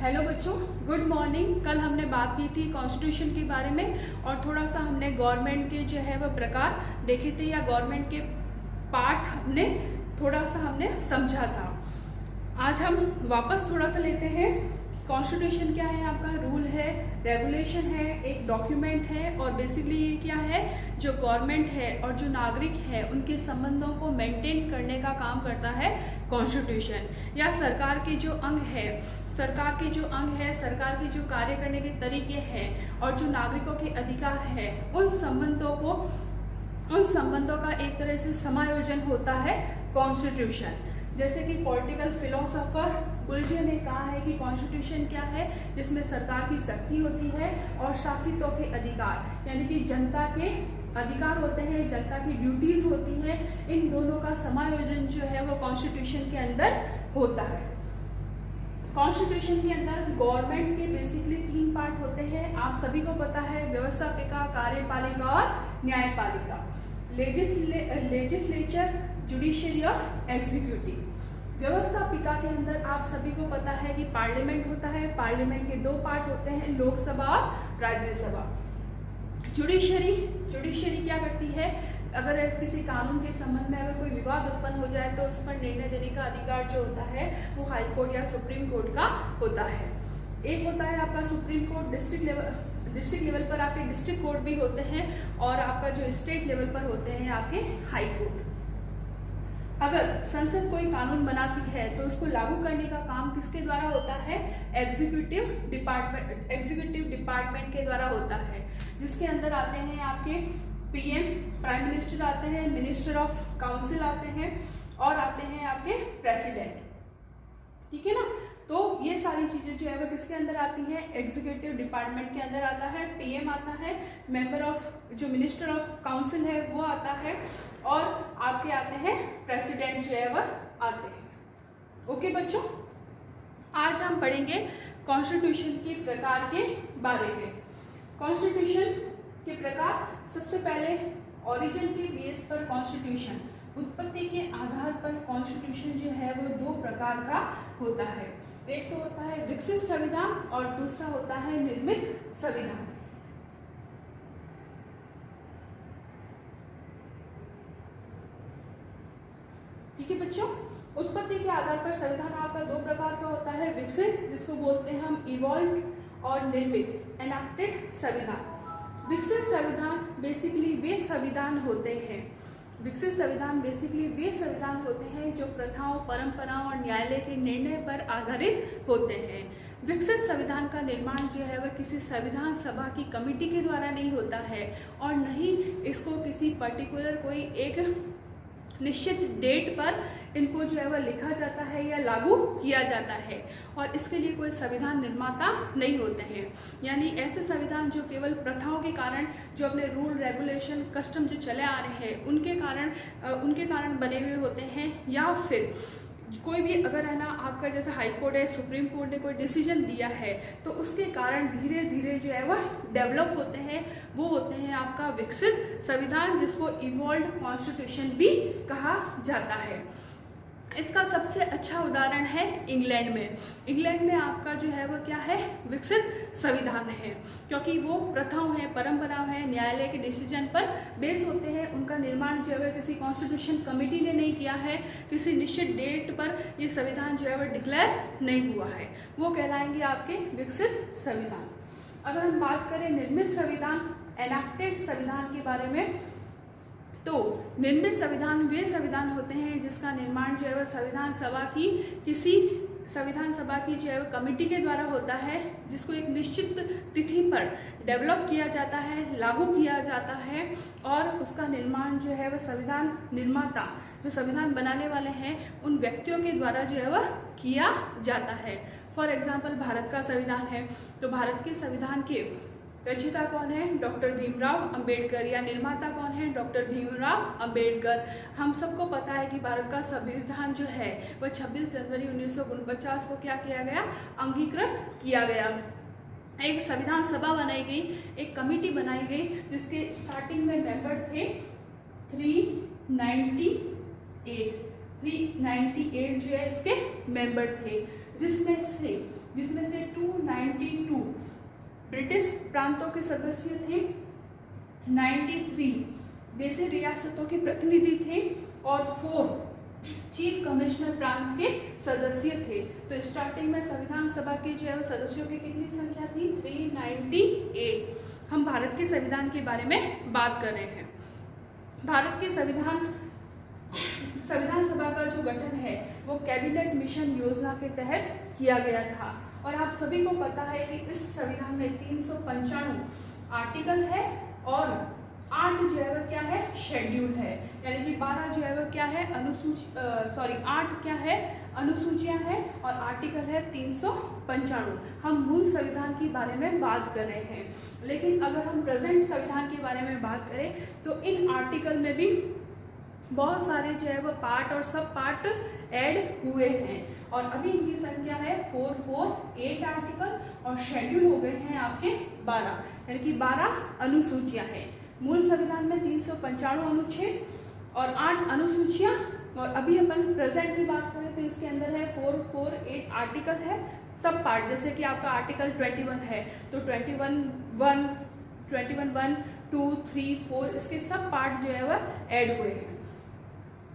Hello बच्चों, good morning. कल हमने बात की थी कॉन्स्टिट्यूशन के बारे में और थोड़ा सा हमने गवर्नमेंट के जो है वह प्रकार देखे थे या गवर्नमेंट के पार्ट हमने थोड़ा सा समझा था। आज हम वापस थोड़ा सा लेते हैं। कॉन्स्टिट्यूशन क्या है? आपका रूल है, रेगुलेशन है, एक डॉक्यूमेंट है और बेसिकली ये क्या है, जो गवर्नमेंट है और जो नागरिक है उनके संबंधों को मेंटेन करने का काम करता है कॉन्स्टिट्यूशन। या सरकार के जो अंग है, सरकार के जो कार्य करने के तरीके हैं और जो नागरिकों के अधिकार है, उन संबंधों का एक तरह से समायोजन होता है कॉन्स्टिट्यूशन। जैसे कि पॉलिटिकल फिलोसोफर बुल्जे ने कहा है कि कॉन्स्टिट्यूशन क्या है, जिसमें सरकार की शक्ति होती है और शासितों के अधिकार यानी कि जनता के अधिकार होते हैं, जनता की ड्यूटीज होती हैं, इन दोनों का समायोजन जो है वो कॉन्स्टिट्यूशन के अंदर होता है। कॉन्स्टिट्यूशन के अंदर गवर्नमेंट के बेसिकली 3 पार्ट होते हैं, आप सभी को पता है, व्यवस्थापिका, कार्यपालिका और न्यायपालिका। लेजिस्लेचर, जुडिशरी और एग्जीक्यूटिव। व्यवस्थापिका के अंदर आप सभी को पता है कि पार्लियामेंट होता है, पार्लियामेंट के 2 पार्ट होते हैं, लोकसभा और राज्यसभा। जुडिशरी क्या करती है, अगर किसी कानून के संबंध में अगर कोई विवाद उत्पन्न हो जाए तो उस पर निर्णय देने का अधिकार जो होता है वो हाई कोर्ट या सुप्रीम कोर्ट का होता है। एक होता है आपका सुप्रीम कोर्ट, डिस्ट्रिक्ट लेवल पर आपके डिस्ट्रिक्ट कोर्ट भी होते हैं और आपका जो स्टेट लेवल पर होते हैं आपके हाई कोर्ट। अगर संसद कोई कानून बनाती है तो उसको लागू करने का काम किसके द्वारा होता है? एग्जीक्यूटिव डिपार्टमेंट के द्वारा होता है, जिसके अंदर आते हैं आपके पीएम, प्राइम मिनिस्टर आते हैं, मिनिस्टर ऑफ काउंसिल आते हैं और आते हैं आपके प्रेसिडेंट। ठीक है ना? तो ये सारी चीजें जो है वो किसके अंदर आती हैं? एग्जीक्यूटिव डिपार्टमेंट के अंदर आता है। पीएम आता है, मेंबर ऑफ जो मिनिस्टर ऑफ काउंसिल है वो आता है और आपके आते हैं प्रेसिडेंट जो है वह आते हैं। ओके बच्चों, आज हम पढ़ेंगे कॉन्स्टिट्यूशन के प्रकार के बारे में। कॉन्स्टिट्यूशन के प्रकार, सबसे पहले ओरिजिन के बेस पर कॉन्स्टिट्यूशन, उत्पत्ति के आधार पर कॉन्स्टिट्यूशन जो है वो 2 प्रकार का होता है। एक तो होता है विकसित संविधान और दूसरा होता है निर्मित संविधान। ठीक है बच्चों, उत्पत्ति के आधार पर संविधान आपका 2 प्रकार का होता है, विकसित जिसको बोलते हैं हम इवॉल्व और निर्मित एनैक्टेड संविधान। विकसित संविधान बेसिकली वे संविधान होते हैं जो प्रथाओं, परंपराओं और न्यायालय के निर्णय पर आधारित होते हैं। विकसित संविधान का निर्माण जो है वह किसी संविधान सभा की कमेटी के द्वारा नहीं होता है और न ही इसको किसी पर्टिकुलर कोई एक निश्चित डेट पर इनको जो है वह लिखा जाता है या लागू किया जाता है और इसके लिए कोई संविधान निर्माता नहीं होते हैं। यानी ऐसे संविधान जो केवल प्रथाओं के कारण, जो अपने रूल, रेगुलेशन, कस्टम जो चले आ रहे हैं उनके कारण बने हुए होते हैं, या फिर कोई भी अगर है ना आपका जैसे हाई कोर्ट है, सुप्रीम कोर्ट ने कोई डिसीजन दिया है तो उसके कारण धीरे धीरे जो है वह डेवलप होते हैं, वो होते हैं आपका विकसित संविधान, जिसको इवॉल्व्ड कॉन्स्टिट्यूशन भी कहा जाता है। इसका सबसे अच्छा उदाहरण है इंग्लैंड में आपका जो है वो क्या है? विकसित संविधान है, क्योंकि वो प्रथाओं है, परंपराओं है, न्यायालय के डिसीजन पर बेस होते हैं। उनका निर्माण जो है किसी कॉन्स्टिट्यूशन कमेटी ने नहीं किया है, किसी निश्चित डेट पर ये संविधान जो है वो डिक्लेयर नहीं हुआ है, वो कहलाएंगे आपके विकसित संविधान। अगर हम बात करें निर्मित संविधान, एनैक्टेड संविधान के बारे में, तो निर्मित संविधान वे संविधान होते हैं जिसका निर्माण जो है वह संविधान सभा की जो है कमेटी के द्वारा होता है, जिसको एक निश्चित तिथि पर डेवलप किया जाता है, लागू किया जाता है और उसका निर्माण जो है वह संविधान निर्माता, जो संविधान बनाने वाले हैं, उन व्यक्तियों के द्वारा जो है वह किया जाता है। फॉर एग्जाम्पल भारत का संविधान है, तो भारत के संविधान के रचिता कौन है? डॉक्टर भीमराव अंबेडकर, या निर्माता कौन है? डॉक्टर भीमराव अंबेडकर। हम सबको पता है कि भारत का संविधान जो है वह 26 जनवरी 1949 को क्या किया गया? अंगीकृत किया गया। एक संविधान सभा बनाई गई, एक कमेटी बनाई गई, जिसके स्टार्टिंग में मेंबर थे 398 जो है इसके मेंबर थे, जिसमें से ब्रिटिश प्रांतों के सदस्य थे, 93 देशी रियासतों के प्रतिनिधि थे और 4 चीफ कमिश्नर प्रांत के सदस्य थे। तो स्टार्टिंग में संविधान सभा के जो है सदस्यों की कितनी संख्या थी? 398। हम भारत के संविधान के बारे में बात कर रहे हैं। भारत के संविधान सभा का जो गठन है वो कैबिनेट मिशन योजना के तहत किया गया था। और आप सभी को पता है कि इस संविधान में 395 आर्टिकल है और 8 जो है वह क्या है? शेड्यूल है। यानी कि 12 जो है वह क्या है? 8 क्या है? अनुसूचियां हैं और आर्टिकल है 395। हम मूल संविधान के बारे में बात कर रहे हैं, लेकिन अगर हम प्रेजेंट संविधान के बारे में बात करें तो इन आर्टिकल में भी बहुत सारे जो है वो पार्ट और सब पार्ट ऐड हुए हैं और अभी इनकी संख्या है 448 आर्टिकल और शेड्यूल हो गए हैं आपके 12, यानी कि 12 अनुसूचियां हैं। मूल संविधान में 395 अनुच्छेद और 8 अनुसूचियां, और अभी अपन प्रेजेंट की बात करें तो इसके अंदर है 448 आर्टिकल है, सब पार्ट। जैसे कि आपका आर्टिकल 21 है तो 21(1), 21(1), 2, 3, 4 इसके सब पार्ट जो है वह ऐड हुए हैं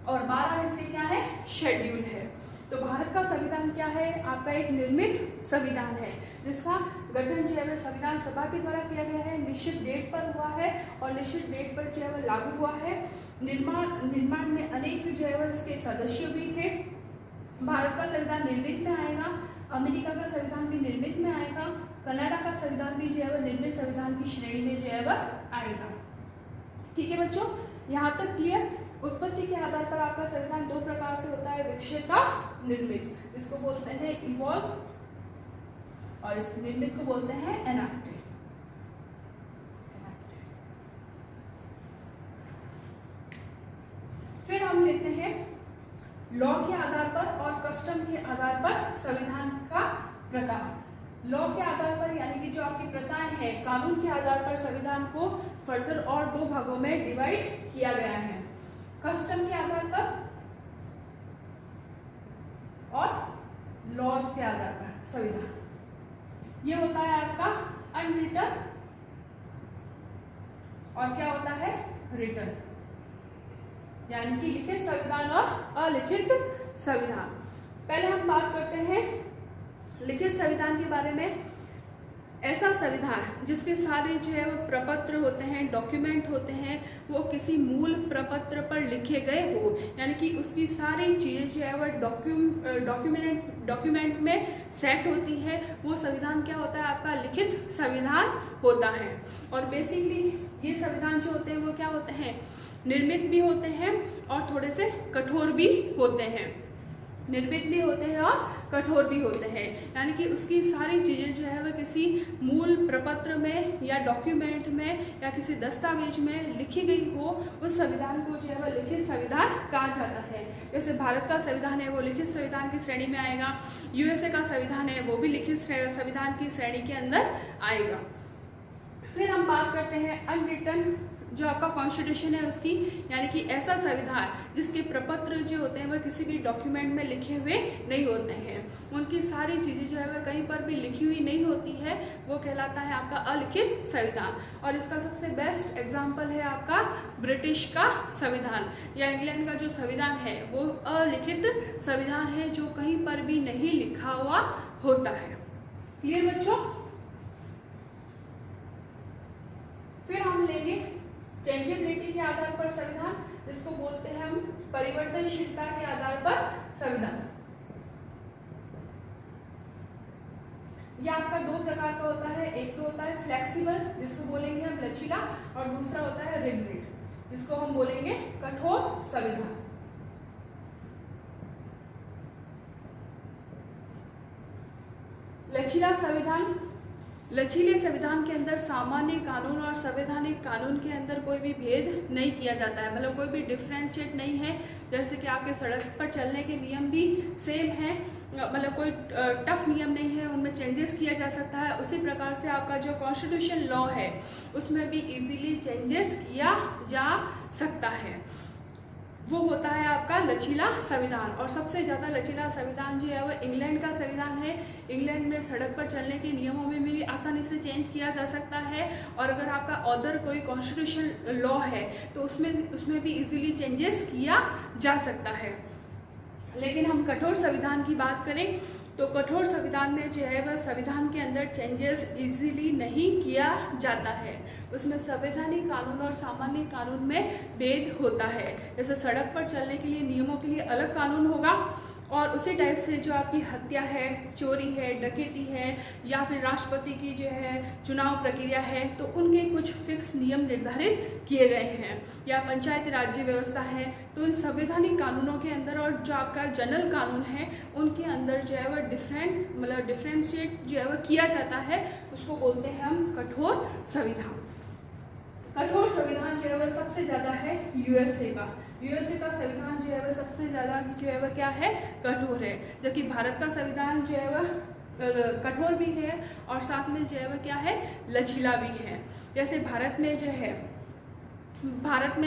और 12 इसके क्या है? शेड्यूल है। तो भारत का संविधान क्या है? आपका एक निर्मित संविधान है जिसका गठन जो है संविधान सभा के द्वारा किया गया है, निश्चित डेट पर हुआ है और निश्चित डेट पर जो है वह लागू हुआ है। निर्माण में अनेक जो है वह इसके सदस्य भी थे। भारत का संविधान निर्मित में आएगा, अमेरिका का संविधान भी निर्मित में आएगा, कनाडा का संविधान भी जो है वह निर्मित संविधान की श्रेणी में जो है वह आएगा। ठीक है बच्चों, यहाँ तक क्लियर? उत्पत्ति के आधार पर आपका संविधान 2 प्रकार से होता है, विकसित और निर्मित। इसको बोलते हैं इवॉल्व और इस निर्मित को बोलते हैं एनाक्टेड। फिर हम लेते हैं लॉ के आधार पर और कस्टम के आधार पर संविधान का प्रकार। लॉ के आधार पर यानी कि जो आपकी प्रथाएं हैं, कानून के आधार पर संविधान को फर्दर और 2 भागों में डिवाइड किया गया है, कस्टम के आधार पर और लॉज के आधार पर संविधान। ये होता है आपका अनरिटन और क्या होता है? रिटन, यानी कि लिखित संविधान और अलिखित संविधान। पहले हम बात करते हैं लिखित संविधान के बारे में। ऐसा संविधान जिसके सारे जो है वो प्रपत्र होते हैं, डॉक्यूमेंट होते हैं, वो किसी मूल प्रपत्र पर लिखे गए हो, यानी कि उसकी सारी चीज़ें जो है वो डॉक्यूमेंट में सेट होती है, वो संविधान क्या होता है? आपका लिखित संविधान होता है। और बेसिकली ये संविधान जो होते हैं वो क्या होते हैं? निर्मित भी होते हैं और थोड़े से कठोर भी होते हैं। निर्मित भी होते हैं और कठोर भी होते हैं, यानी कि उसकी सारी चीज़ें जो है वह किसी मूल प्रपत्र में या डॉक्यूमेंट में या किसी दस्तावेज में लिखी गई हो, उस संविधान को जो है वह लिखित संविधान कहा जाता है। जैसे भारत का संविधान है वो लिखित संविधान की श्रेणी में आएगा, यूएसए का संविधान है वो भी लिखित संविधान की श्रेणी के अंदर आएगा। फिर हम बात करते हैं अनरिटन जो आपका कॉन्स्टिट्यूशन है उसकी, यानी कि ऐसा संविधान जिसके प्रपत्र जो होते हैं वह किसी भी डॉक्यूमेंट में लिखे हुए नहीं होते हैं, उनकी सारी चीज़ें जो है वह कहीं पर भी लिखी हुई नहीं होती है, वो कहलाता है आपका अलिखित संविधान। और इसका सबसे बेस्ट एग्जाम्पल है आपका ब्रिटिश का संविधान या इंग्लैंड का जो संविधान है वो अलिखित संविधान है, जो कहीं पर भी नहीं लिखा हुआ होता है। क्लियर बच्चों? फिर हम लेंगे चेंजेबिलिटी के आधार पर संविधान, जिसको बोलते हैं हम परिवर्तनशीलता के आधार पर संविधान। यह आपका 2 प्रकार का होता है, एक तो होता है फ्लेक्सिबल जिसको बोलेंगे हम लचीला, और दूसरा होता है रिजिड जिसको हम बोलेंगे कठोर संविधान। लचीला संविधान, लचीले संविधान के अंदर सामान्य कानून और संवैधानिक कानून के अंदर कोई भी भेद नहीं किया जाता है, मतलब कोई भी डिफरेंशिएट नहीं है। जैसे कि आपके सड़क पर चलने के नियम भी सेम है, मतलब कोई टफ नियम नहीं है, उनमें चेंजेस किया जा सकता है। उसी प्रकार से आपका जो कॉन्स्टिट्यूशन लॉ है उसमें भी इजीली चेंजेस किया जा सकता है। वो होता है आपका लचीला संविधान। और सबसे ज़्यादा लचीला संविधान जो है वो इंग्लैंड का संविधान है। इंग्लैंड में सड़क पर चलने के नियमों में भी आसानी से चेंज किया जा सकता है, और अगर आपका अदर कोई कॉन्स्टिट्यूशन लॉ है तो उसमें भी इजीली चेंजेस किया जा सकता है। लेकिन हम कठोर संविधान की बात करें तो कठोर संविधान में जो है वह संविधान के अंदर चेंजेस इजीली नहीं किया जाता है। उसमें संवैधानिक कानून और सामान्य कानून में भेद होता है। जैसे सड़क पर चलने के लिए नियमों के लिए अलग कानून होगा, और उसी टाइप से जो आपकी हत्या है, चोरी है, डकैती है, या फिर राष्ट्रपति की जो है चुनाव प्रक्रिया है, तो उनके कुछ फिक्स नियम निर्धारित किए गए हैं। या पंचायती राज्य व्यवस्था है, तो इन संवैधानिक कानूनों के अंदर और जो आपका जनरल कानून है उनके अंदर जो है वह डिफरेंशिएट जो है वह किया जाता है। उसको बोलते हैं हम कठोर संविधान। कठोर संविधान जो है वह सबसे ज़्यादा है यूएसए का संविधान जो है वह सबसे ज़्यादा जो है वह क्या है, कठोर है। जबकि भारत का संविधान जो है वह कठोर भी है और साथ में जो है वह क्या है, लचीला भी है। जैसे भारत में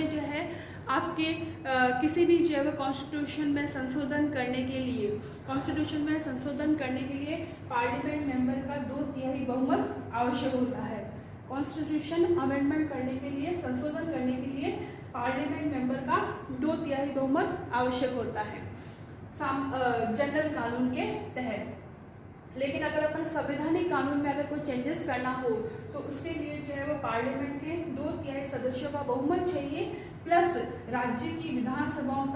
जो है आपके किसी भी जो है वह कॉन्स्टिट्यूशन में संशोधन करने के लिए पार्लियामेंट मेंबर का 2/3 बहुमत आवश्यक होता है। कॉन्स्टिट्यूशन अमेंडमेंट करने के लिए, संशोधन करने के लिए पार्लियामेंट मेंबर का 2/3 बहुमत आवश्यक होता है जनरल कानून के तहत। लेकिन अगर अपन संवैधानिक कानून में अगर कोई चेंजेस करना हो तो उसके लिए जो है वो पार्लियामेंट के 2/3 सदस्यों का बहुमत चाहिए, प्लस राज्य की विधानसभाओं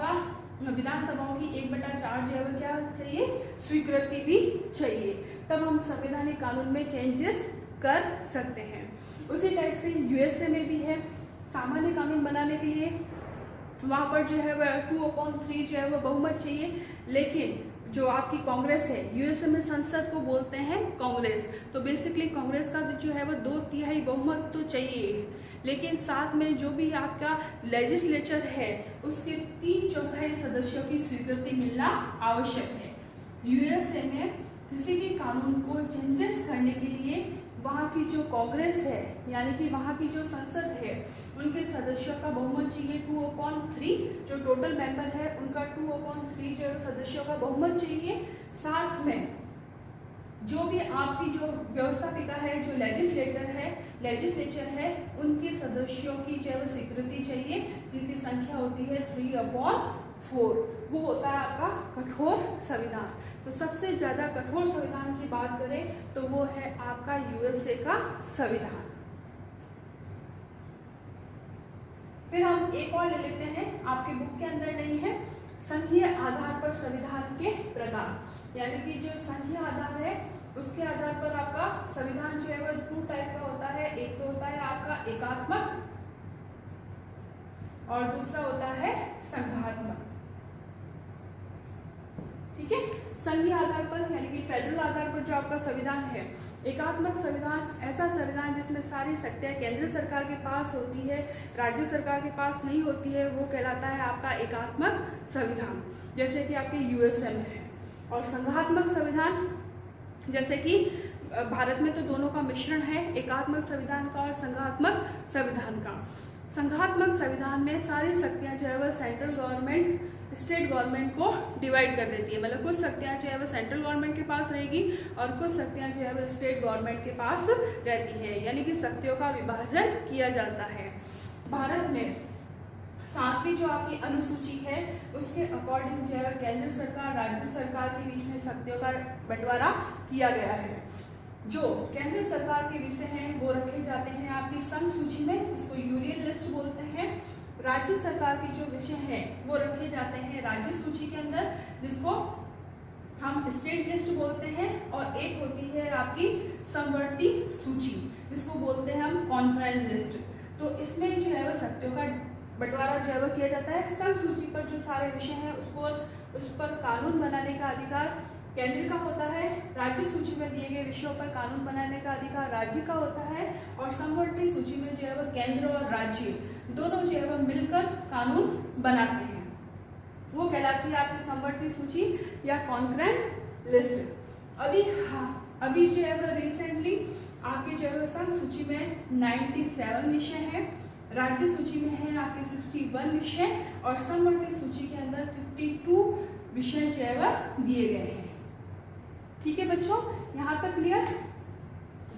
की 1/4 जो है वो क्या चाहिए, स्वीकृति भी चाहिए, तब हम संवैधानिक कानून में चेंजेस कर सकते हैं। उसी टाइप से यूएसए में भी है। सामान्य कानून बनाने के लिए वहाँ पर जो है वह 2/3 जो है वह बहुमत चाहिए। लेकिन जो आपकी कांग्रेस है, यूएसए में संसद को बोलते हैं कांग्रेस, तो बेसिकली कांग्रेस का जो है वह 2/3 बहुमत तो चाहिए, लेकिन साथ में जो भी आपका लेजिस्लेचर है उसके 3/4 सदस्यों की स्वीकृति मिलना आवश्यक है। यूएसए में किसी भी कानून को चेंजेस करने के लिए वहाँ की जो कांग्रेस है, यानी कि वहाँ की जो संसद है, उनके सदस्यों का बहुमत चाहिए 2/3। जो टोटल मेंबर है उनका 2/3 जो सदस्यों का बहुमत चाहिए। साथ में जो भी आपकी जो व्यवस्थापिका है, जो लेजिस्लेचर है, उनके सदस्यों की जो स्वीकृति चाहिए, जिनकी संख्या होती है 3/4। वो होता है आपका कठोर संविधान। तो सबसे ज़्यादा कठोर संविधान की बात करें तो वो है आपका यूएसए का संविधान। फिर हम एक और ले लेते हैं, आपके बुक के अंदर नहीं है, संघीय आधार पर संविधान के प्रकार। यानी कि जो संघीय आधार है उसके आधार पर आपका संविधान जो है वो 2 टाइप का होता है। एक तो होता है आपका एकात्मक और दूसरा होता है संघात्मक। ठीक है, संघीय आधार पर यानी कि फेडरल आधार पर जो आपका संविधान है, एकात्मक संविधान ऐसा संविधान जिसमें सारी शक्तियां केंद्र सरकार के पास होती है, राज्य सरकार के पास नहीं होती है, वो कहलाता है आपका एकात्मक संविधान, जैसे कि आपके यूएसए में है। और संघात्मक संविधान जैसे कि भारत में तो दोनों का मिश्रण है, एकात्मक संविधान का और संघात्मक संविधान का। संघात्मक संविधान में सारी शक्तियां जो है वह सेंट्रल गवर्नमेंट स्टेट गवर्नमेंट को डिवाइड कर देती है। मतलब कुछ शक्तियां जो है वह सेंट्रल गवर्नमेंट के पास रहेगी और कुछ शक्तियां जो है वह स्टेट गवर्नमेंट के पास रहती है, यानी कि शक्तियों का विभाजन किया जाता है। भारत में 7वीं जो आपकी अनुसूची है उसके अकॉर्डिंग जो है केंद्र सरकार राज्य सरकार के बीच में शक्तियों का बंटवारा किया गया है। जो केंद्र सरकार के विषय हैं वो रखे जाते हैं आपकी संघ सूची में, जिसको यूनियन लिस्ट बोलते हैं। राज्य सरकार के जो विषय हैं वो रखे जाते हैं राज्य सूची के अंदर, जिसको हम स्टेट लिस्ट बोलते हैं। और एक होती है आपकी समवर्ती सूची, जिसको बोलते हैं हम कॉन्करेंट लिस्ट। तो इसमें जो है वो शक्तियों का बंटवारा जो है वो किया जाता है। संघ सूची पर जो सारे विषय हैं उस पर कानून बनाने का अधिकार केंद्र का होता है। राज्य सूची में दिए गए विषयों पर कानून बनाने का अधिकार राज्य का होता है। और समवर्ती सूची में जो है वह केंद्र और राज्य दोनों जो है वह मिलकर कानून बनाते हैं, वो कहलाती है आपकी समवर्ती सूची या कॉन्करेंट लिस्ट। अभी जो है वह रिसेंटली आपकी जो है संघ सूची में 97 विषय हैं राज्य सूची में है आपके 61 विषय और समवर्ती सूची के अंदर 52 विषय जो है वह दिए गए हैं। ठीक है बच्चों, यहाँ तक क्लियर।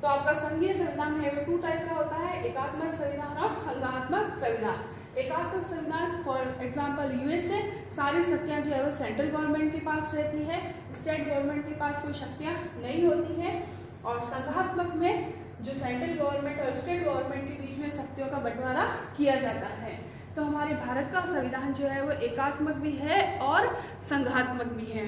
तो आपका संघीय संविधान है वो 2 टाइप का होता है, एकात्मक संविधान और संघात्मक संविधान। एकात्मक संविधान फॉर एग्जांपल यूएसए, सारी शक्तियां जो है वो सेंट्रल गवर्नमेंट के पास रहती है, स्टेट गवर्नमेंट के पास कोई शक्तियां नहीं होती है। और संघात्मक में जो सेंट्रल गवर्नमेंट और स्टेट गवर्नमेंट के बीच में शक्तियों का बंटवारा किया जाता है। तो हमारे भारत का संविधान जो है वो एकात्मक भी है और संघात्मक भी है।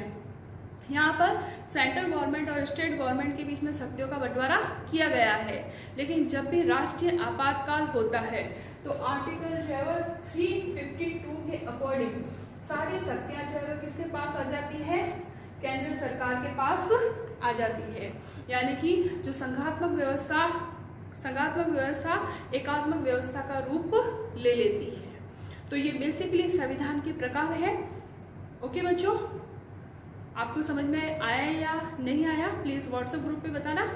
यहाँ पर सेंट्रल गवर्नमेंट और स्टेट गवर्नमेंट के बीच में शक्तियों का बंटवारा किया गया है। लेकिन जब भी राष्ट्रीय आपातकाल होता है तो आर्टिकल जो है वो 352 के अकॉर्डिंग सारी शक्तियाँ जो है वो किसके पास आ जाती है, केंद्र सरकार के पास आ जाती है। यानी कि जो संघात्मक व्यवस्था एकात्मक व्यवस्था का रूप ले लेती है। तो ये बेसिकली संविधान के प्रकार है। ओके बच्चों, आपको समझ में आया या नहीं आया प्लीज व्हाट्सएप ग्रुप पे बताना।